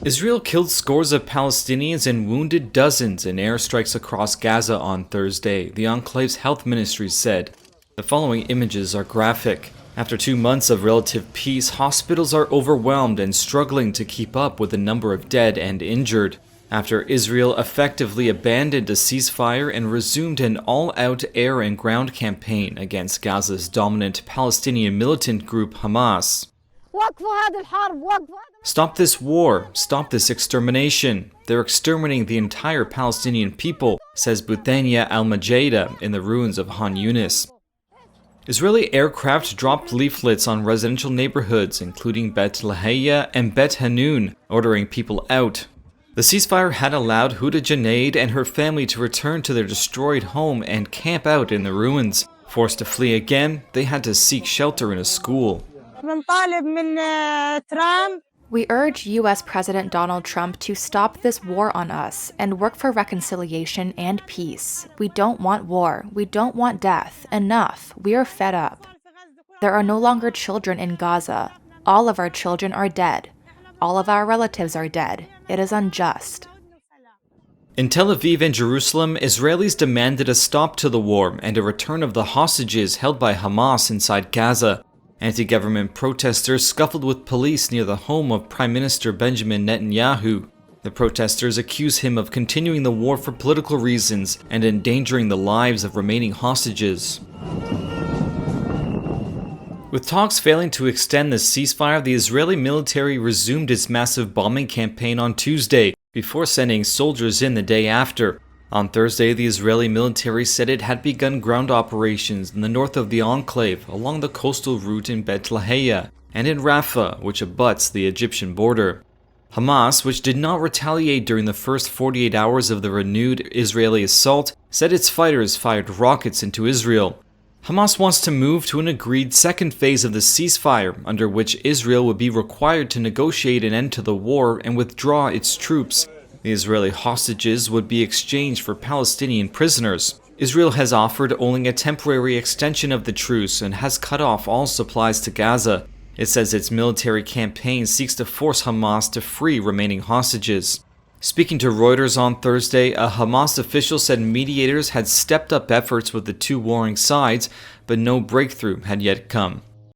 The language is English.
Israel killed scores of Palestinians and wounded dozens in airstrikes across Gaza on Thursday, the enclave's health ministry said. The following images are graphic. After 2 months of relative peace, hospitals are overwhelmed and struggling to keep up with the number of dead and injured. After Israel effectively abandoned a ceasefire and resumed an all-out air and ground campaign against Gaza's dominant Palestinian militant group Hamas. Stop this war, stop this extermination. They're exterminating the entire Palestinian people, says Bouthania al-Majeda in the ruins of Han Yunis. Israeli aircraft dropped leaflets on residential neighborhoods, including Bet Lahiya and Bet Hanun, ordering people out. The ceasefire had allowed Huda Junaid and her family to return to their destroyed home and camp out in the ruins. Forced to flee again, they had to seek shelter in a school. We urge U.S. President Donald Trump to stop this war on us and work for reconciliation and peace. We don't want war. We don't want death. Enough. We are fed up. There are no longer children in Gaza. All of our children are dead. All of our relatives are dead. It is unjust. In Tel Aviv and Jerusalem, Israelis demanded a stop to the war and a return of the hostages held by Hamas inside Gaza. Anti-government protesters scuffled with police near the home of Prime Minister Benjamin Netanyahu. The protesters accuse him of continuing the war for political reasons and endangering the lives of remaining hostages. With talks failing to extend the ceasefire, the Israeli military resumed its massive bombing campaign on Tuesday, before sending soldiers in the day after. On Thursday, the Israeli military said it had begun ground operations in the north of the enclave along the coastal route in Bet Lahiya and in Rafah, which abuts the Egyptian border. Hamas, which did not retaliate during the first 48 hours of the renewed Israeli assault, said its fighters fired rockets into Israel. Hamas wants to move to an agreed second phase of the ceasefire, under which Israel would be required to negotiate an end to the war and withdraw its troops. The Israeli hostages would be exchanged for Palestinian prisoners. Israel has offered only a temporary extension of the truce and has cut off all supplies to Gaza. It says its military campaign seeks to force Hamas to free remaining hostages. Speaking to Reuters on Thursday, a Hamas official said mediators had stepped up efforts with the two warring sides, but no breakthrough had yet come.